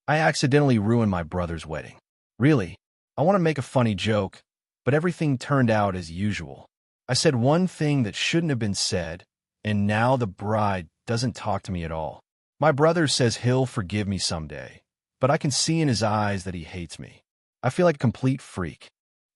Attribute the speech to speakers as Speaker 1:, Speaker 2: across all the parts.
Speaker 1: I accidentally ruined my brother's wedding. Really, I want to make a funny joke, but everything turned out as usual. I said one thing that shouldn't have been said, and now the bride doesn't talk to me at all. My brother says he'll forgive me someday, but I can see in his eyes that he hates me. I feel like a complete freak.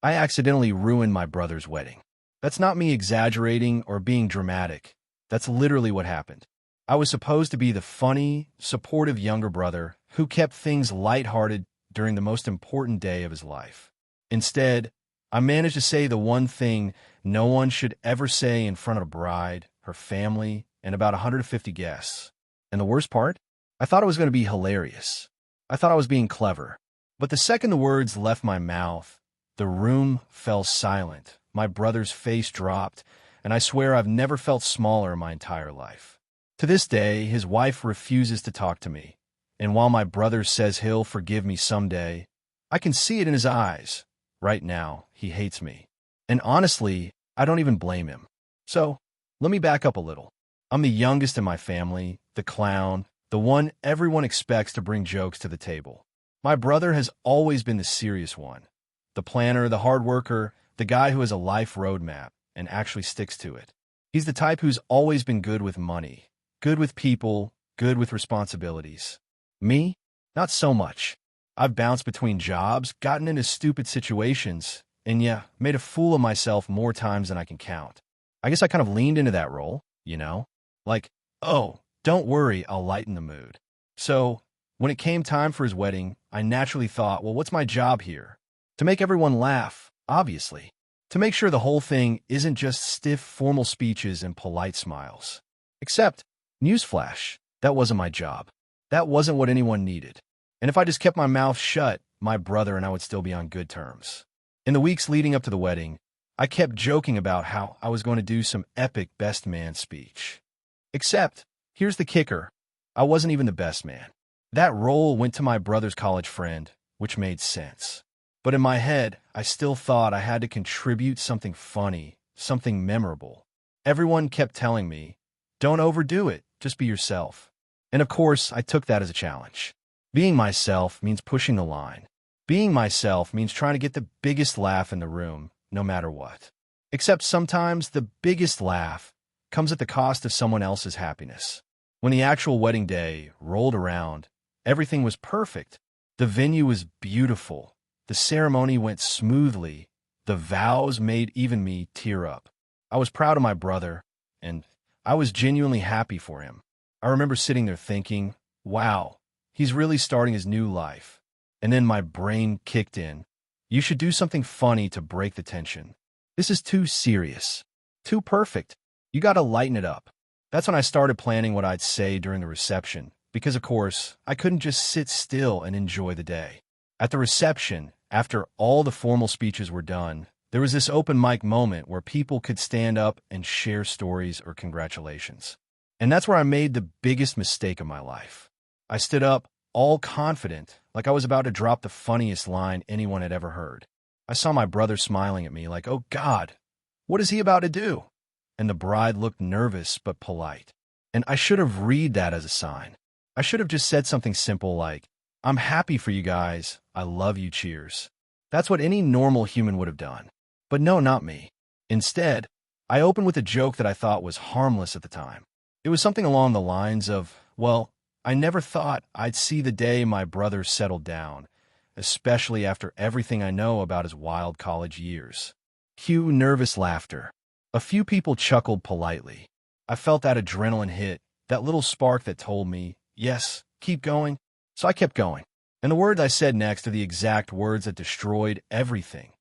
Speaker 1: I accidentally ruined my brother's wedding. That's not me exaggerating or being dramatic. That's literally what happened. I was supposed to be the funny, supportive younger brother who kept things lighthearted during the most important day of his life. Instead, I managed to say the one thing no one should ever say in front of a bride, her family, and about 150 guests. And the worst part? I thought it was going to be hilarious. I thought I was being clever. But the second the words left my mouth, the room fell silent. My brother's face dropped, and I swear I've never felt smaller in my entire life. To this day, his wife refuses to talk to me, and while my brother says he'll forgive me someday, I can see it in his eyes. Right now, he hates me. And honestly, I don't even blame him. So, let me back up a little. I'm the youngest in my family, the clown, the one everyone expects to bring jokes to the table. My brother has always been the serious one, the planner, the hard worker, the guy who has a life roadmap and actually sticks to it. He's the type who's always been good with money, good with people, good with responsibilities. Me? Not so much. I've bounced between jobs, gotten into stupid situations, and yeah, made a fool of myself more times than I can count. I guess I kind of leaned into that role, you know? Like, oh, don't worry, I'll lighten the mood. So, when it came time for his wedding, I naturally thought, well, what's my job here? To make everyone laugh, obviously. To make sure the whole thing isn't just stiff formal speeches and polite smiles. Except, newsflash, that wasn't my job. That wasn't what anyone needed. And if I just kept my mouth shut, my brother and I would still be on good terms. In the weeks leading up to the wedding, I kept joking about how I was going to do some epic best man speech. Except, here's the kicker, I wasn't even the best man. That role went to my brother's college friend, which made sense. But in my head, I still thought I had to contribute something funny, something memorable. Everyone kept telling me, don't overdo it, just be yourself. And of course, I took that as a challenge. Being myself means pushing the line. Being myself means trying to get the biggest laugh in the room, no matter what. Except sometimes the biggest laugh comes at the cost of someone else's happiness. When the actual wedding day rolled around, everything was perfect. The venue was beautiful. The ceremony went smoothly. The vows made even me tear up. I was proud of my brother, and I was genuinely happy for him. I remember sitting there thinking, wow, he's really starting his new life. And then my brain kicked in. You should do something funny to break the tension. This is too serious. Too perfect. You gotta lighten it up. That's when I started planning what I'd say during the reception, because of course, I couldn't just sit still and enjoy the day. At the reception, after all the formal speeches were done, there was this open mic moment where people could stand up and share stories or congratulations. And that's where I made the biggest mistake of my life. I stood up, all confident, like I was about to drop the funniest line anyone had ever heard. I saw my brother smiling at me like, oh God, what is he about to do? And the bride looked nervous but polite. And I should have read that as a sign. I should have just said something simple like, I'm happy for you guys. I love you. Cheers. That's what any normal human would have done. But no, not me. Instead, I opened with a joke that I thought was harmless at the time. It was something along the lines of, well, I never thought I'd see the day my brother settled down, especially after everything I know about his wild college years. Cue nervous laughter. A few people chuckled politely. I felt that adrenaline hit, that little spark that told me, yes, keep going. So I kept going. And the words I said next are the exact words that destroyed everything.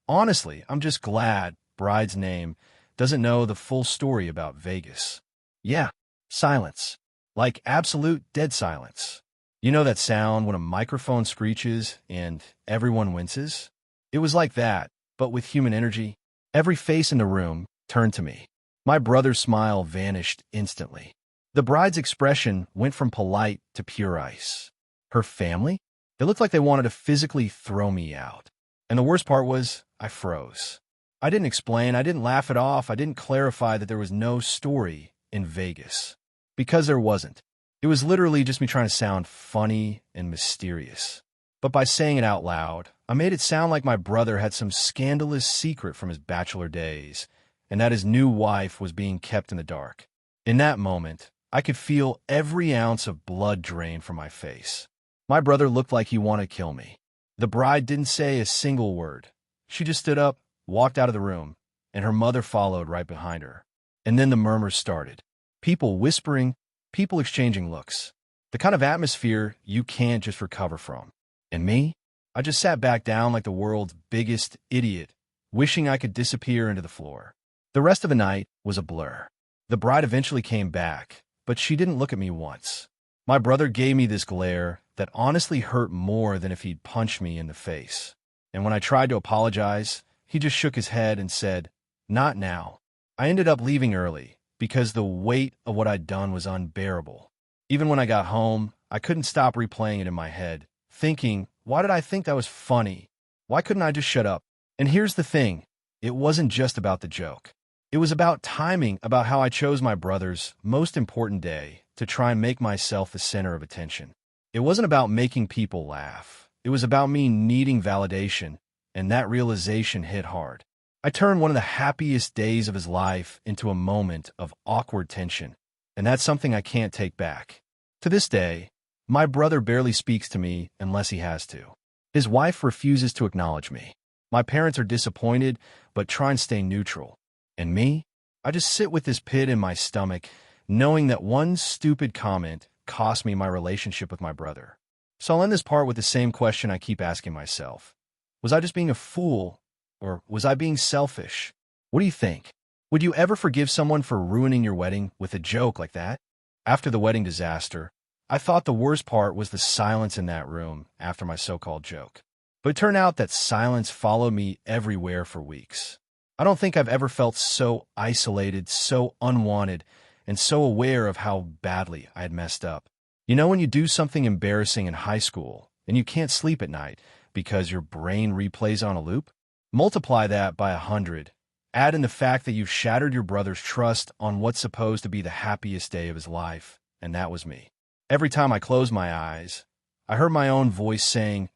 Speaker 1: Honestly, I'm just glad bride's name doesn't know the full story about Vegas. Yeah, silence. Like absolute dead silence. You know that sound when a microphone screeches and everyone winces? It was like that, but with human energy. Every face in the room turned to me. My brother's smile vanished instantly. The bride's expression went from polite to pure ice. Her family? They looked like they wanted to physically throw me out. And the worst part was, I froze. I didn't explain, I didn't laugh it off, I didn't clarify that there was no story in Vegas. Because there wasn't. It was literally just me trying to sound funny and mysterious. But by saying it out loud, I made it sound like my brother had some scandalous secret from his bachelor days, and that his new wife was being kept in the dark. In that moment, I could feel every ounce of blood drain from my face. My brother looked like he wanted to kill me. The bride didn't say a single word. She just stood up, walked out of the room, and her mother followed right behind her. And then the murmurs started. People whispering, people exchanging looks. The kind of atmosphere you can't just recover from. And me? I just sat back down like the world's biggest idiot, wishing I could disappear into the floor. The rest of the night was a blur. The bride eventually came back, but she didn't look at me once. My brother gave me this glare that honestly hurt more than if he'd punched me in the face. And when I tried to apologize, he just shook his head and said, "Not now." I ended up leaving early because the weight of what I'd done was unbearable. Even when I got home, I couldn't stop replaying it in my head, thinking, why did I think that was funny? Why couldn't I just shut up? And here's the thing, it wasn't just about the joke. It was about timing, about how I chose my brother's most important day to try and make myself the center of attention. It wasn't about making people laugh. It was about me needing validation, and that realization hit hard. I turned one of the happiest days of his life into a moment of awkward tension, and that's something I can't take back. To this day, my brother barely speaks to me unless he has to. His wife refuses to acknowledge me. My parents are disappointed, but try and stay neutral. And me? I just sit with this pit in my stomach, knowing that one stupid comment cost me my relationship with my brother. So I'll end this part with the same question I keep asking myself. Was I just being a fool, or was I being selfish? What do you think? Would you ever forgive someone for ruining your wedding with a joke like that? After the wedding disaster, I thought the worst part was the silence in that room after my so-called joke. But it turned out that silence followed me everywhere for weeks. I don't think I've ever felt so isolated, so unwanted, and so aware of how badly I had messed up. You know when you do something embarrassing in high school and you can't sleep at night because your brain replays on a loop? Multiply that by 100. Add in the fact that you've shattered your brother's trust on what's supposed to be the happiest day of his life, and that was me. Every time I closed my eyes, I heard my own voice saying,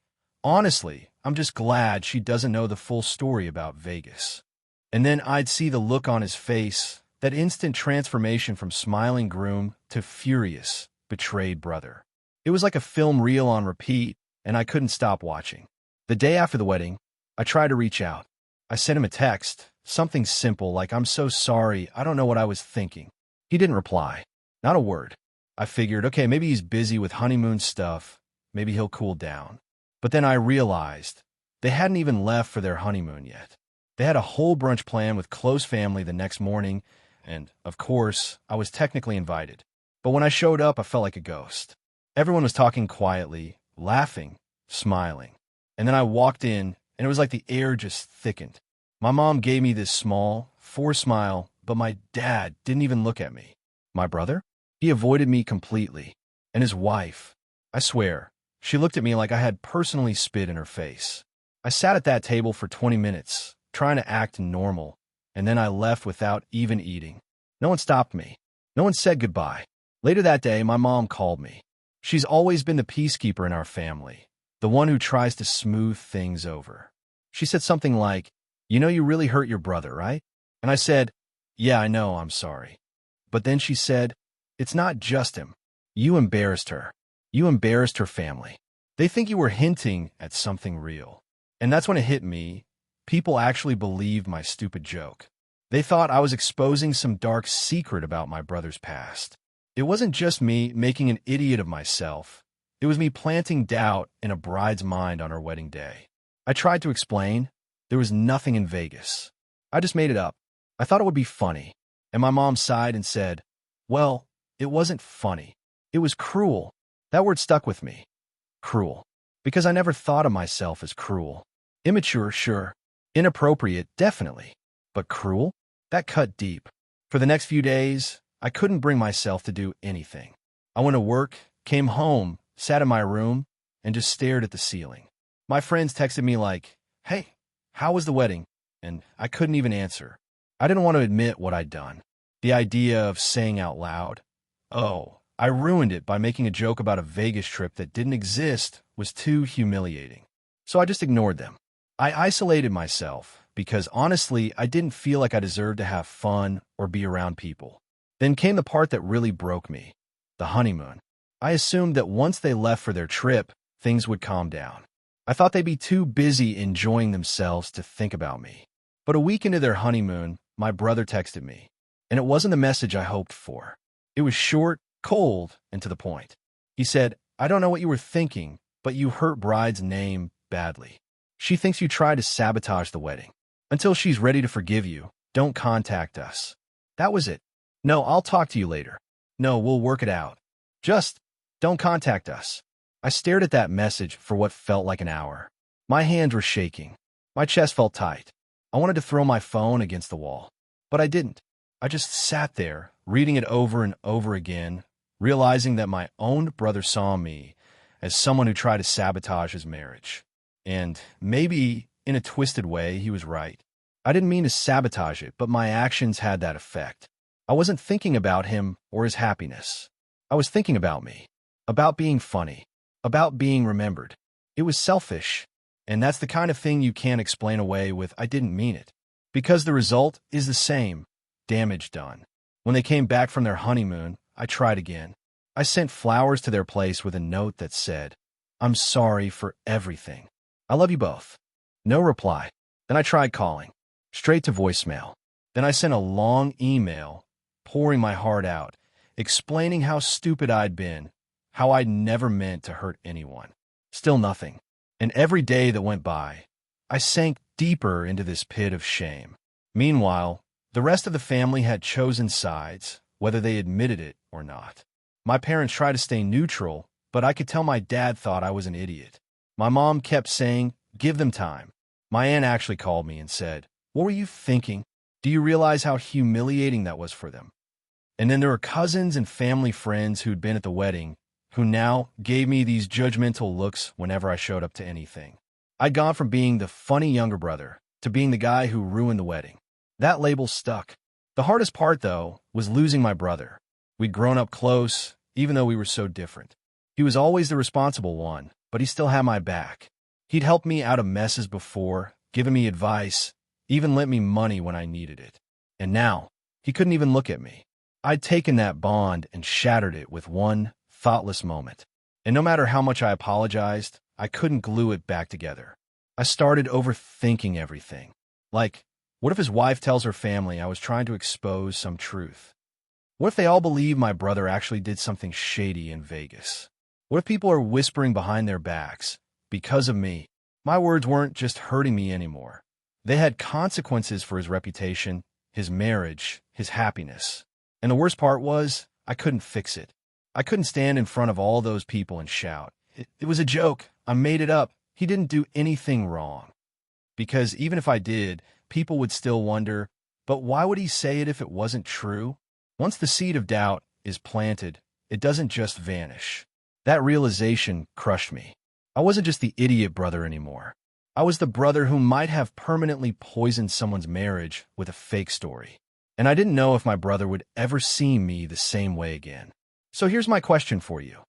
Speaker 1: "Honestly, I'm just glad she doesn't know the full story about Vegas." And then I'd see the look on his face, that instant transformation from smiling groom to furious, betrayed brother. It was like a film reel on repeat, and I couldn't stop watching. The day after the wedding, I tried to reach out. I sent him a text, something simple like, "I'm so sorry, I don't know what I was thinking." He didn't reply. Not a word. I figured, okay, maybe he's busy with honeymoon stuff. Maybe he'll cool down. But then I realized they hadn't even left for their honeymoon yet. They had a whole brunch plan with close family the next morning, and, of course, I was technically invited. But when I showed up, I felt like a ghost. Everyone was talking quietly, laughing, smiling. And then I walked in, and it was like the air just thickened. My mom gave me this small, forced smile, but my dad didn't even look at me. My brother? He avoided me completely. And his wife, I swear, she looked at me like I had personally spit in her face. I sat at that table for 20 minutes, trying to act normal, and then I left without even eating. No one stopped me. No one said goodbye. Later that day, my mom called me. She's always been the peacekeeper in our family, the one who tries to smooth things over. She said something like, "You know you really hurt your brother, right?" And I said, "Yeah, I know, I'm sorry." But then she said, "It's not just him. You embarrassed her. You embarrassed her family. They think you were hinting at something real." And that's when it hit me. People actually believed my stupid joke. They thought I was exposing some dark secret about my brother's past. It wasn't just me making an idiot of myself. It was me planting doubt in a bride's mind on her wedding day. I tried to explain. There was nothing in Vegas. I just made it up. I thought it would be funny. And my mom sighed and said, "Well, it wasn't funny. It was cruel." That word stuck with me. Cruel. Because I never thought of myself as cruel. Immature, sure. Inappropriate, definitely. But cruel? That cut deep. For the next few days, I couldn't bring myself to do anything. I went to work, came home, sat in my room, and just stared at the ceiling. My friends texted me like, "Hey, how was the wedding?" And I couldn't even answer. I didn't want to admit what I'd done. The idea of saying out loud, "Oh, I ruined it by making a joke about a Vegas trip that didn't exist was too humiliating. So I just ignored them. I isolated myself because honestly, I didn't feel like I deserved to have fun or be around people. Then came the part that really broke me, the honeymoon. I assumed that once they left for their trip, things would calm down. I thought they'd be too busy enjoying themselves to think about me. But a week into their honeymoon, my brother texted me, and it wasn't the message I hoped for. It was short, cold, and to the point. He said, "I don't know what you were thinking, but you hurt Bride's name badly. She thinks you tried to sabotage the wedding. Until she's ready to forgive you, don't contact us." That was it. No, I'll talk to you later. No, we'll work it out. Just don't contact us. I stared at that message for what felt like an hour. My hands were shaking. My chest felt tight. I wanted to throw my phone against the wall, but I didn't. I just sat there, reading it over and over again, realizing that my own brother saw me as someone who tried to sabotage his marriage. And maybe, in a twisted way, he was right. I didn't mean to sabotage it, but my actions had that effect. I wasn't thinking about him or his happiness. I was thinking about me, about being funny, about being remembered. It was selfish, and that's the kind of thing you can't explain away with "I didn't mean it," because the result is the same: damage done. When they came back from their honeymoon, I tried again. I sent flowers to their place with a note that said, "I'm sorry for everything. I love you both." No reply. Then I tried calling, straight to voicemail. Then I sent a long email, pouring my heart out, explaining how stupid I'd been, how I'd never meant to hurt anyone. Still nothing. And every day that went by, I sank deeper into this pit of shame. Meanwhile, the rest of the family had chosen sides, whether they admitted it or not. My parents tried to stay neutral, but I could tell my dad thought I was an idiot. My mom kept saying, "Give them time." My aunt actually called me and said, "What were you thinking? Do you realize how humiliating that was for them?" And then there were cousins and family friends who'd been at the wedding, who now gave me these judgmental looks whenever I showed up to anything. I'd gone from being the funny younger brother to being the guy who ruined the wedding. That label stuck. The hardest part, though, was losing my brother. We'd grown up close, even though we were so different. He was always the responsible one, but he still had my back. He'd helped me out of messes before, given me advice, even lent me money when I needed it. And now, he couldn't even look at me. I'd taken that bond and shattered it with one thoughtless moment. And no matter how much I apologized, I couldn't glue it back together. I started overthinking everything. Like, what if his wife tells her family I was trying to expose some truth? What if they all believe my brother actually did something shady in Vegas? What if people are whispering behind their backs? Because of me, my words weren't just hurting me anymore. They had consequences for his reputation, his marriage, his happiness. And the worst part was, I couldn't fix it. I couldn't stand in front of all those people and shout, It was a joke. I made it up. He didn't do anything wrong." Because even if I did, people would still wonder, but why would he say it if it wasn't true? Once the seed of doubt is planted, it doesn't just vanish. That realization crushed me. I wasn't just the idiot brother anymore. I was the brother who might have permanently poisoned someone's marriage with a fake story. And I didn't know if my brother would ever see me the same way again. So here's my question for you.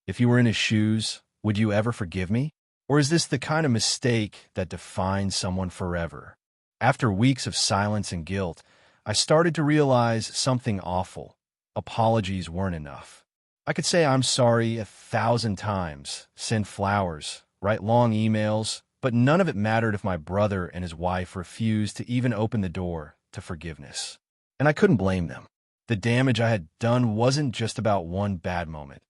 Speaker 1: If you were in his shoes, would you ever forgive me? Or is this the kind of mistake that defines someone forever? After weeks of silence and guilt, I started to realize something awful. Apologies weren't enough. I could say I'm sorry 1,000 times, send flowers, write long emails, but none of it mattered if my brother and his wife refused to even open the door to forgiveness. And I couldn't blame them. The damage I had done wasn't just about one bad moment.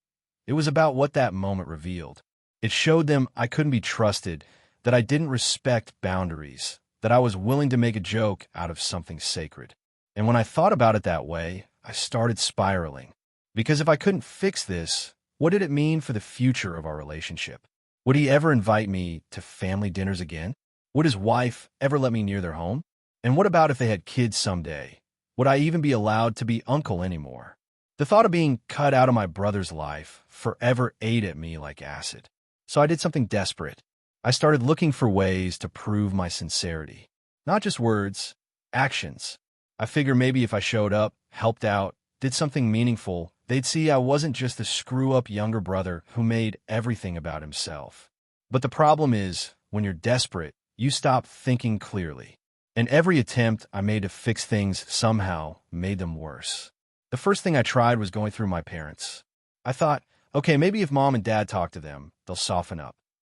Speaker 1: It was about what that moment revealed. It showed them I couldn't be trusted, that I didn't respect boundaries, that I was willing to make a joke out of something sacred. And when I thought about it that way, I started spiraling. Because if I couldn't fix this, what did it mean for the future of our relationship? Would he ever invite me to family dinners again? Would his wife ever let me near their home? And what about if they had kids someday? Would I even be allowed to be uncle anymore? The thought of being cut out of my brother's life forever ate at me like acid. So I did something desperate. I started looking for ways to prove my sincerity. Not just words, actions. I figured maybe if I showed up, helped out, did something meaningful, They'd see I wasn't just the screw-up younger brother who made everything about himself. But the problem is, when you're desperate, you stop thinking clearly. And every attempt I made to fix things somehow made them worse. The first thing I tried was going through my parents. I thought, okay, maybe if mom and dad talk to them, they'll soften up.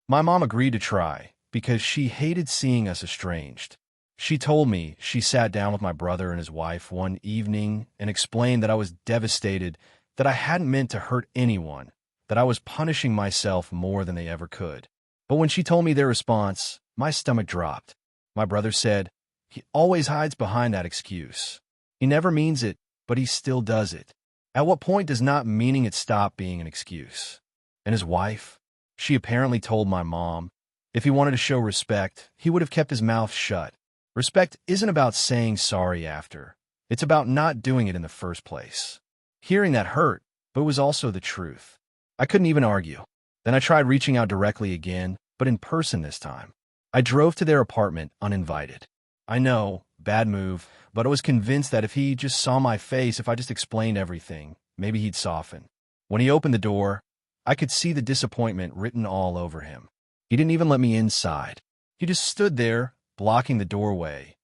Speaker 1: My mom agreed to try because she hated seeing us estranged. She told me she sat down with my brother and his wife one evening and explained that I was devastated, that I hadn't meant to hurt anyone, that I was punishing myself more than they ever could. But when she told me their response, my stomach dropped. My brother said, "He always hides behind that excuse. He never means it, but he still does it. At what point does not meaning it stop being an excuse?" And his wife? She apparently told my mom, if he wanted to show respect, he would have kept his mouth shut. Respect isn't about saying sorry after. It's about not doing it in the first place. Hearing that hurt, but it was also the truth. I couldn't even argue. Then I tried reaching out directly again, but in person this time. I drove to their apartment uninvited. I know, bad move, but I was convinced that if he just saw my face, if I just explained everything, maybe he'd soften. When he opened the door, I could see the disappointment written all over him. He didn't even let me inside. He just stood there, blocking the doorway,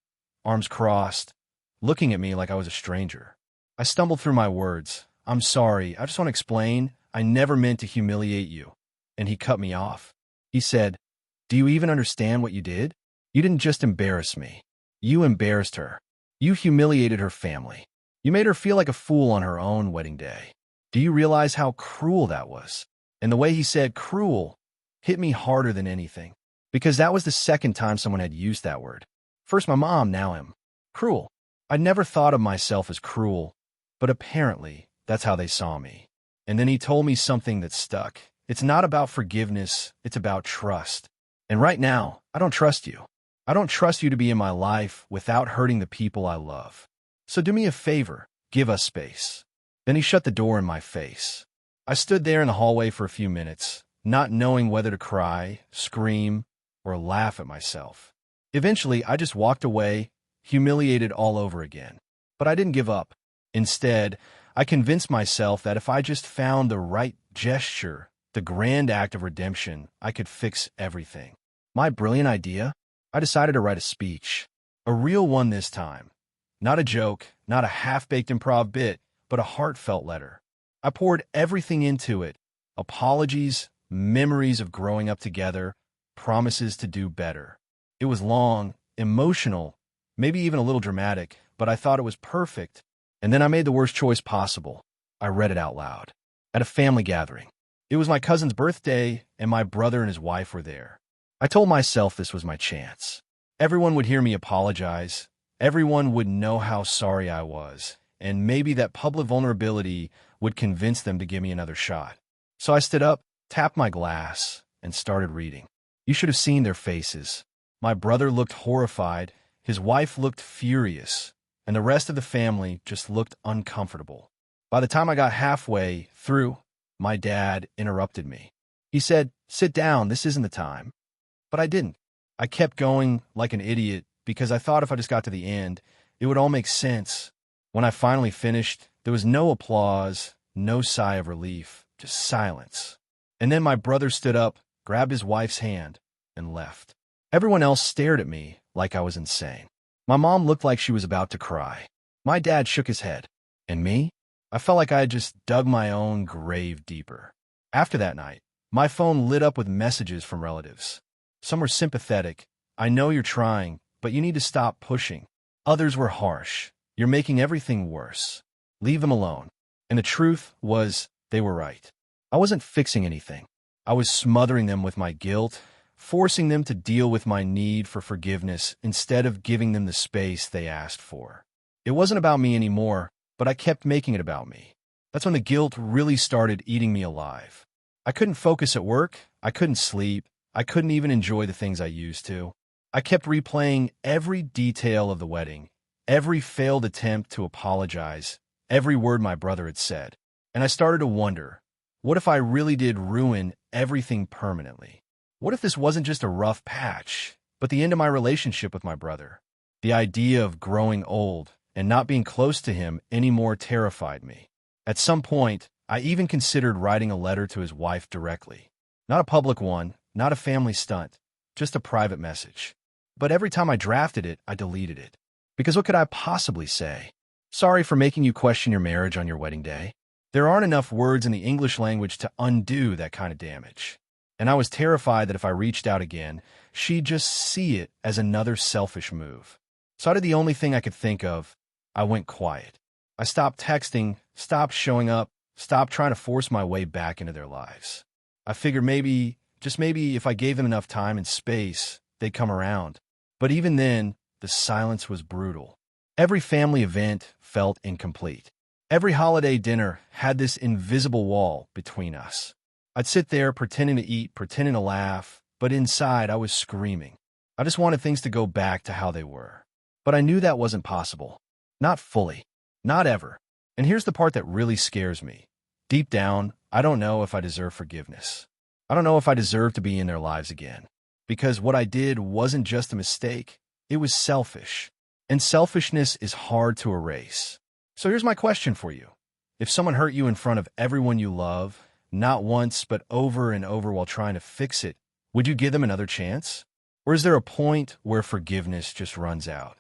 Speaker 1: arms crossed, looking at me like I was a stranger. I stumbled through my words. "I'm sorry, I just want to explain. I never meant to humiliate you." And he cut me off. He said, "Do you even understand what you did? You didn't just embarrass me. You embarrassed her. You humiliated her family. You made her feel like a fool on her own wedding day. Do you realize how cruel that was?" And the way he said cruel hit me harder than anything, because that was the second time someone had used that word. First my mom, now him. Cruel. I'd never thought of myself as cruel, but apparently that's how they saw me. And then he told me something that stuck. It's not about forgiveness, it's about trust. And right now, I don't trust you. I don't trust you to be in my life without hurting the people I love. So do me a favor, give us space. Then he shut the door in my face. I stood there in the hallway for a few minutes, not knowing whether to cry, scream, or laugh at myself. Eventually, I just walked away, humiliated all over again. But I didn't give up. Instead, I convinced myself that if I just found the right gesture, the grand act of redemption, I could fix everything. My brilliant idea? I decided to write a speech. A real one this time. Not a joke, not a half-baked improv bit, but a heartfelt letter. I poured everything into it. Apologies, memories of growing up together, promises to do better. It was long, emotional, maybe even a little dramatic, but I thought it was perfect. And then I made the worst choice possible. I read it out loud. At a family gathering. It was my cousin's birthday, and my brother and his wife were there. I told myself this was my chance. Everyone would hear me apologize. Everyone would know how sorry I was, and maybe that public vulnerability would convince them to give me another shot. So I stood up, tapped my glass, and started reading. You should have seen their faces. My brother looked horrified, his wife looked furious, and the rest of the family just looked uncomfortable. By the time I got halfway through, my dad interrupted me. He said, "Sit down, this isn't the time." But I didn't. I kept going like an idiot because I thought if I just got to the end, it would all make sense. When I finally finished, there was no applause, no sigh of relief, just silence. And then my brother stood up, grabbed his wife's hand, and left. Everyone else stared at me like I was insane. My mom looked like she was about to cry. My dad shook his head. And me? I felt like I had just dug my own grave deeper. After that night, my phone lit up with messages from relatives. Some were sympathetic. "I know you're trying, but you need to stop pushing." Others were harsh. "You're making everything worse. Leave them alone." And the truth was, they were right. I wasn't fixing anything. I was smothering them with my guilt, forcing them to deal with my need for forgiveness instead of giving them the space they asked for. It wasn't about me anymore, but I kept making it about me. That's when the guilt really started eating me alive. I couldn't focus at work. I couldn't sleep. I couldn't even enjoy the things I used to. I kept replaying every detail of the wedding, every failed attempt to apologize, every word my brother had said. And I started to wonder, what if I really did ruin everything permanently? What if this wasn't just a rough patch, but the end of my relationship with my brother? The idea of growing old and not being close to him anymore terrified me. At some point, I even considered writing a letter to his wife directly. Not a public one, not a family stunt, just a private message. But every time I drafted it, I deleted it. Because what could I possibly say? Sorry for making you question your marriage on your wedding day. There aren't enough words in the English language to undo that kind of damage. And I was terrified that if I reached out again, she'd just see it as another selfish move. So I did the only thing I could think of. I went quiet. I stopped texting, stopped showing up, stopped trying to force my way back into their lives. I figured maybe, just maybe, if I gave them enough time and space, they'd come around. But even then, the silence was brutal. Every family event felt incomplete. Every holiday dinner had this invisible wall between us. I'd sit there pretending to eat, pretending to laugh, but inside I was screaming. I just wanted things to go back to how they were. But I knew that wasn't possible. Not fully. Not ever. And here's the part that really scares me. Deep down, I don't know if I deserve forgiveness. I don't know if I deserve to be in their lives again. Because what I did wasn't just a mistake. It was selfish. And selfishness is hard to erase. So here's my question for you. If someone hurt you in front of everyone you love, not once but over and over while trying to fix it, would you give them another chance? Or is there a point where forgiveness just runs out?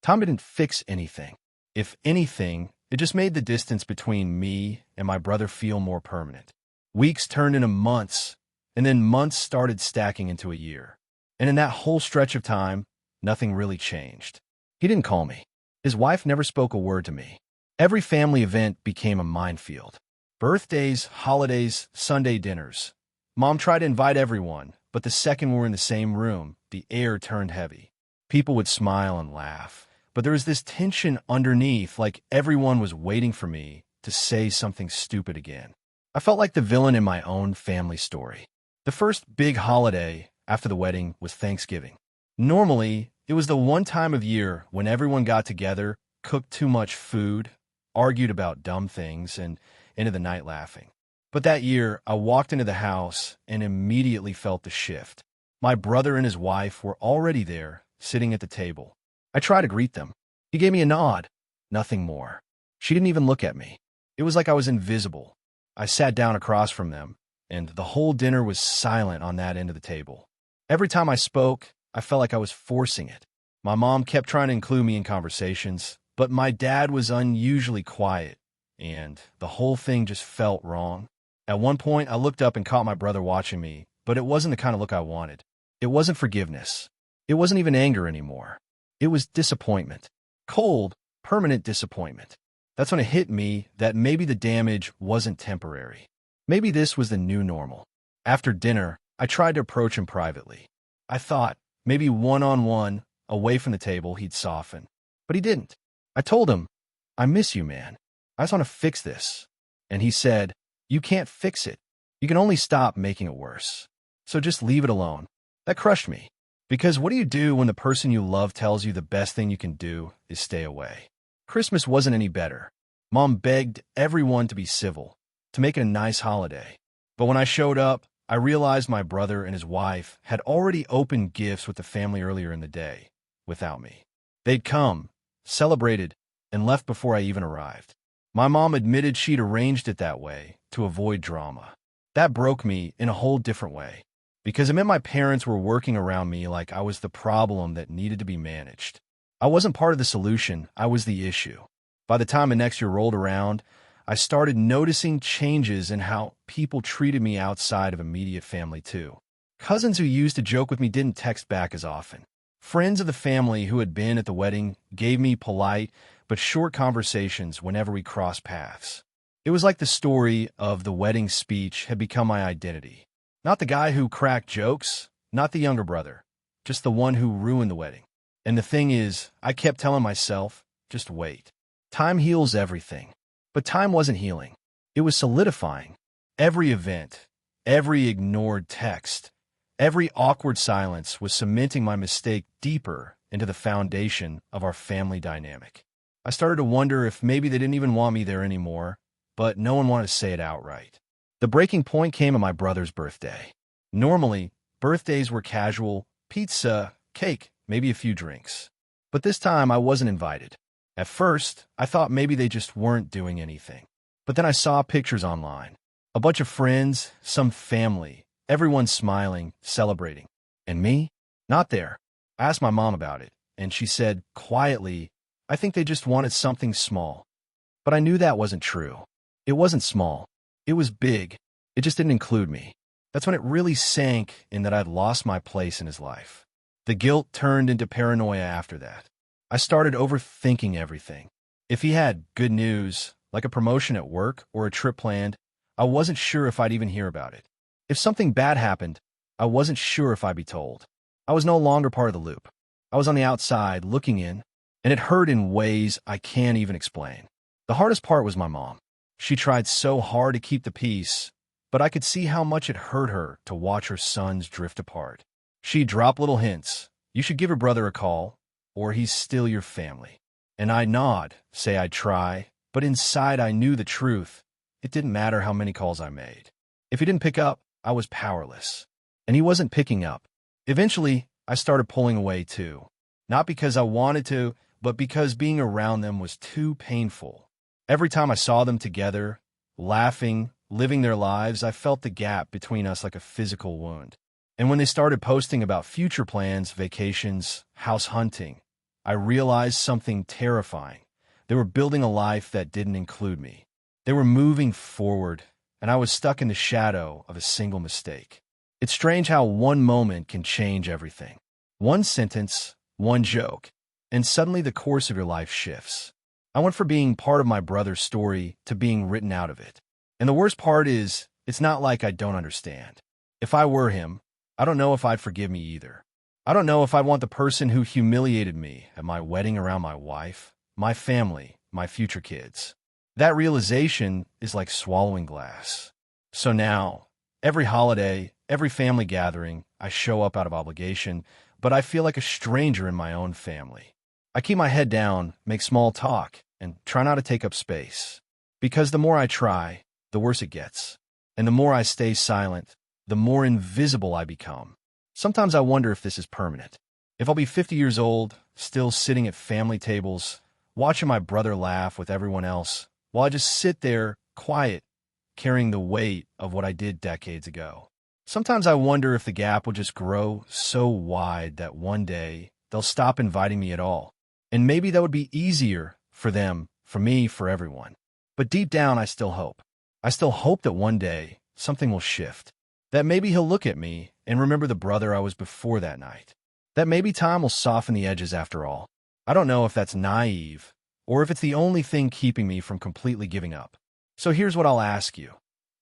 Speaker 1: Tom didn't fix anything. If anything, it just made the distance between me and my brother feel more permanent. Weeks turned into months, and then months started stacking into a year. And in that whole stretch of time, nothing really changed. He didn't call me. His wife never spoke a word to me. Every family event became a minefield. Birthdays, holidays, Sunday dinners. Mom tried to invite everyone, but the second we were in the same room, the air turned heavy. People would smile and laugh, but there was this tension underneath, like everyone was waiting for me to say something stupid again. I felt like the villain in my own family story. The first big holiday after the wedding was Thanksgiving. Normally, it was the one time of year when everyone got together, cooked too much food, argued about dumb things, and ended the night laughing. But that year, I walked into the house and immediately felt the shift. My brother and his wife were already there, sitting at the table. I tried to greet them. He gave me a nod. Nothing more. She didn't even look at me. It was like I was invisible. I sat down across from them, and the whole dinner was silent on that end of the table. Every time I spoke, I felt like I was forcing it. My mom kept trying to include me in conversations, but my dad was unusually quiet, and the whole thing just felt wrong. At one point, I looked up and caught my brother watching me, but it wasn't the kind of look I wanted. It wasn't forgiveness. It wasn't even anger anymore. It was disappointment. Cold, permanent disappointment. That's when it hit me that maybe the damage wasn't temporary. Maybe this was the new normal. After dinner, I tried to approach him privately. I thought, maybe one-on-one, away from the table, he'd soften. But he didn't. I told him, I miss you, man. I just want to fix this. And he said, you can't fix it. You can only stop making it worse. So just leave it alone. That crushed me. Because what do you do when the person you love tells you the best thing you can do is stay away? Christmas wasn't any better. Mom begged everyone to be civil, to make it a nice holiday. But when I showed up, I realized my brother and his wife had already opened gifts with the family earlier in the day, without me. They'd come, celebrated, and left before I even arrived. My mom admitted she'd arranged it that way to avoid drama. That broke me in a whole different way, because it meant my parents were working around me like I was the problem that needed to be managed. I wasn't part of the solution, I was the issue. By the time the next year rolled around, I started noticing changes in how people treated me outside of immediate family too. Cousins who used to joke with me didn't text back as often. Friends of the family who had been at the wedding gave me polite but short conversations whenever we crossed paths. It was like the story of the wedding speech had become my identity. Not the guy who cracked jokes, not the younger brother, just the one who ruined the wedding. And the thing is, I kept telling myself, just wait. Time heals everything. But time wasn't healing. It was solidifying. Every event, every ignored text, every awkward silence was cementing my mistake deeper into the foundation of our family dynamic. I started to wonder if maybe they didn't even want me there anymore, but no one wanted to say it outright. The breaking point came on my brother's birthday. Normally, birthdays were casual, pizza, cake, maybe a few drinks. But this time I wasn't invited. At first, I thought maybe they just weren't doing anything. But then I saw pictures online. A bunch of friends, some family, everyone smiling, celebrating. And me? Not there. I asked my mom about it, and she said, quietly, I think they just wanted something small. But I knew that wasn't true. It wasn't small. It was big. It just didn't include me. That's when it really sank in that I'd lost my place in his life. The guilt turned into paranoia after that. I started overthinking everything. If he had good news, like a promotion at work or a trip planned, I wasn't sure if I'd even hear about it. If something bad happened, I wasn't sure if I'd be told. I was no longer part of the loop. I was on the outside, looking in, and it hurt in ways I can't even explain. The hardest part was my mom. She tried so hard to keep the peace, but I could see how much it hurt her to watch her sons drift apart. She'd drop little hints. You should give your brother a call, or he's still your family. And I'd nod, say I'd try, but inside I knew the truth. It didn't matter how many calls I made. If he didn't pick up, I was powerless. And he wasn't picking up. Eventually, I started pulling away too. Not because I wanted to, but because being around them was too painful. Every time I saw them together, laughing, living their lives, I felt the gap between us like a physical wound. And when they started posting about future plans, vacations, house hunting, I realized something terrifying. They were building a life that didn't include me. They were moving forward, and I was stuck in the shadow of a single mistake. It's strange how one moment can change everything. One sentence, one joke, and suddenly the course of your life shifts. I went from being part of my brother's story to being written out of it. And the worst part is, it's not like I don't understand. If I were him, I don't know if I'd forgive me either. I don't know if I'd want the person who humiliated me at my wedding around my wife, my family, my future kids. That realization is like swallowing glass. So now, every holiday, every family gathering, I show up out of obligation, but I feel like a stranger in my own family. I keep my head down, make small talk, and try not to take up space. Because the more I try, the worse it gets. And the more I stay silent, the more invisible I become. Sometimes I wonder if this is permanent. If I'll be 50 years old, still sitting at family tables, watching my brother laugh with everyone else, while I just sit there, quiet, carrying the weight of what I did decades ago. Sometimes I wonder if the gap will just grow so wide that one day they'll stop inviting me at all. And maybe that would be easier for them, for me, for everyone. But deep down, I still hope. I still hope that one day something will shift. That maybe he'll look at me and remember the brother I was before that night. That maybe time will soften the edges after all. I don't know if that's naive or if it's the only thing keeping me from completely giving up. So here's what I'll ask you.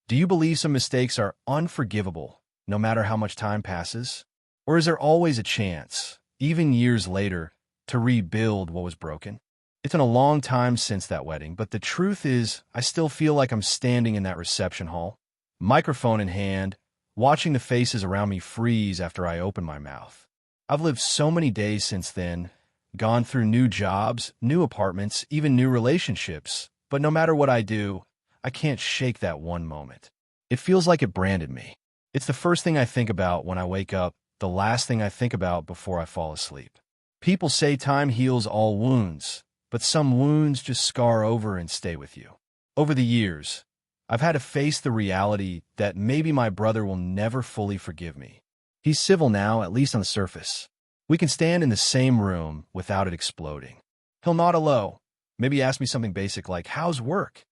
Speaker 1: Do you believe some mistakes are unforgivable, no matter how much time passes? Or is there always a chance, even years later, to rebuild what was broken? It's been a long time since that wedding, but the truth is, I still feel like I'm standing in that reception hall, microphone in hand, watching the faces around me freeze after I open my mouth. I've lived so many days since then, gone through new jobs, new apartments, even new relationships, but no matter what I do, I can't shake that one moment. It feels like it branded me. It's the first thing I think about when I wake up, the last thing I think about before I fall asleep. People say time heals all wounds, but some wounds just scar over and stay with you. Over the years, I've had to face the reality that maybe my brother will never fully forgive me. He's civil now, at least on the surface. We can stand in the same room without it exploding. He'll nod hello, maybe ask me something basic like, how's work?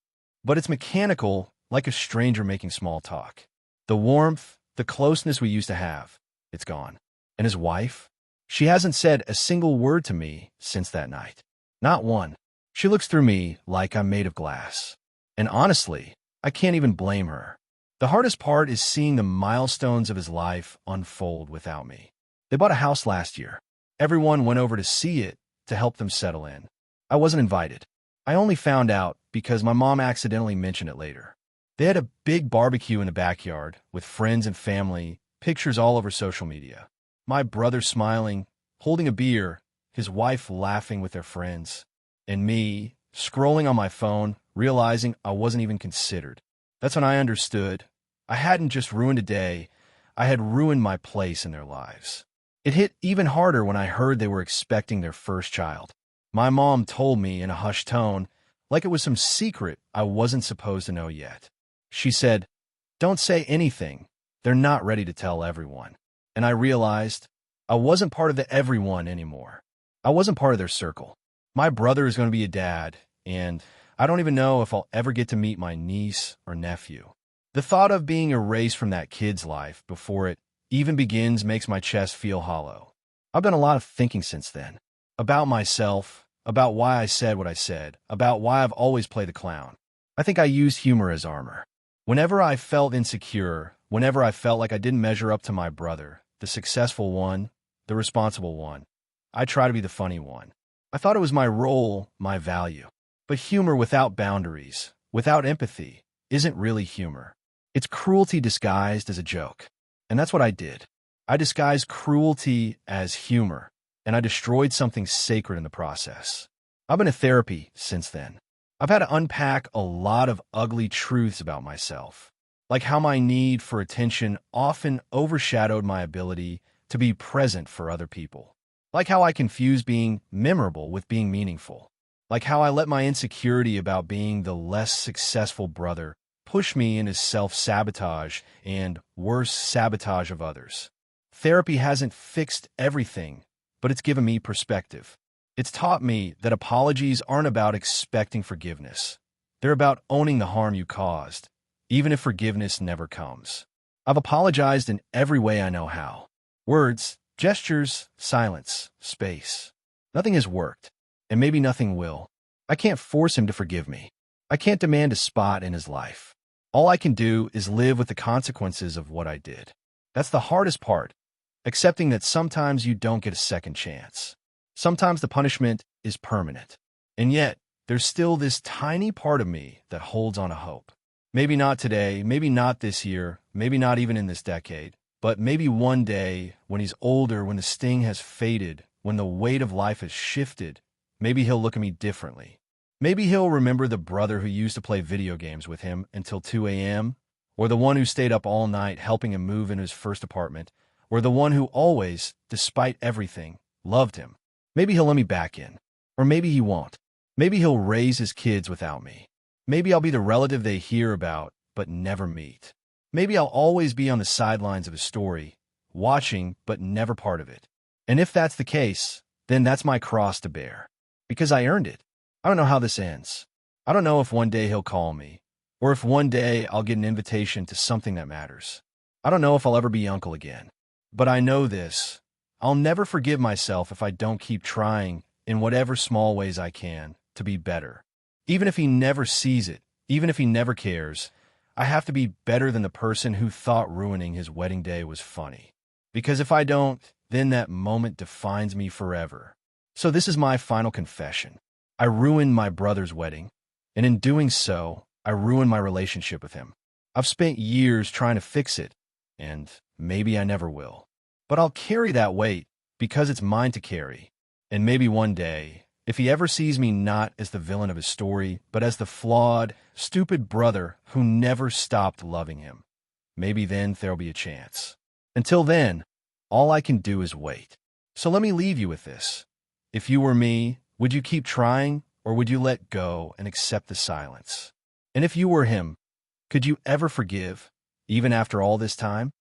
Speaker 1: But it's mechanical, like a stranger making small talk. The warmth, the closeness we used to have, it's gone. And his wife? She hasn't said a single word to me since that night. Not one. She looks through me like I'm made of glass. And honestly, I can't even blame her. The hardest part is seeing the milestones of his life unfold without me. They bought a house last year. Everyone went over to see it to help them settle in. I wasn't invited. I only found out because my mom accidentally mentioned it later. They had a big barbecue in the backyard with friends and family, pictures all over social media. My brother smiling, holding a beer, his wife laughing with their friends, and me scrolling on my phone, realizing I wasn't even considered. That's when I understood. I hadn't just ruined a day, I had ruined my place in their lives. It hit even harder when I heard they were expecting their first child. My mom told me in a hushed tone, like it was some secret I wasn't supposed to know yet. She said, "Don't say anything. They're not ready to tell everyone." And I realized I wasn't part of the everyone anymore. I wasn't part of their circle. My brother is going to be a dad, and I don't even know if I'll ever get to meet my niece or nephew. The thought of being erased from that kid's life before it even begins makes my chest feel hollow. I've done a lot of thinking since then. About myself, about why I said what I said, about why I've always played the clown. I think I used humor as armor. Whenever I felt insecure, whenever I felt like I didn't measure up to my brother, the successful one, the responsible one, I tried to be the funny one. I thought it was my role, my value. But humor without boundaries, without empathy, isn't really humor. It's cruelty disguised as a joke. And that's what I did. I disguised cruelty as humor, and I destroyed something sacred in the process. I've been in therapy since then. I've had to unpack a lot of ugly truths about myself, like how my need for attention often overshadowed my ability to be present for other people, like how I confused being memorable with being meaningful, like how I let my insecurity about being the less successful brother push me into self-sabotage and, worse, sabotage of others. Therapy hasn't fixed everything, but it's given me perspective. It's taught me that apologies aren't about expecting forgiveness. They're about owning the harm you caused, even if forgiveness never comes. I've apologized in every way I know how. Words, gestures, silence, space. Nothing has worked, and maybe nothing will. I can't force him to forgive me. I can't demand a spot in his life. All I can do is live with the consequences of what I did. That's the hardest part, accepting that sometimes you don't get a second chance. Sometimes the punishment is permanent. And yet, there's still this tiny part of me that holds on to hope. Maybe not today, maybe not this year, maybe not even in this decade, but maybe one day, when he's older, when the sting has faded, when the weight of life has shifted, maybe he'll look at me differently. Maybe he'll remember the brother who used to play video games with him until 2 a.m., or the one who stayed up all night helping him move into his first apartment, or the one who always, despite everything, loved him. Maybe he'll let me back in, or maybe he won't. Maybe he'll raise his kids without me. Maybe I'll be the relative they hear about but never meet. Maybe I'll always be on the sidelines of his story, watching but never part of it. And if that's the case, then that's my cross to bear, because I earned it. I don't know how this ends. I don't know if one day he'll call me, or if one day I'll get an invitation to something that matters. I don't know if I'll ever be uncle again. But I know this. I'll never forgive myself if I don't keep trying, in whatever small ways I can, to be better. Even if he never sees it, even if he never cares, I have to be better than the person who thought ruining his wedding day was funny. Because if I don't, then that moment defines me forever. So this is my final confession. I ruined my brother's wedding, and in doing so, I ruined my relationship with him. I've spent years trying to fix it, and maybe I never will. But I'll carry that weight because it's mine to carry. And maybe one day, if he ever sees me not as the villain of his story, but as the flawed, stupid brother who never stopped loving him, maybe then there'll be a chance. Until then, all I can do is wait. So let me leave you with this. If you were me, would you keep trying, or would you let go and accept the silence? And if you were him, could you ever forgive, even after all this time?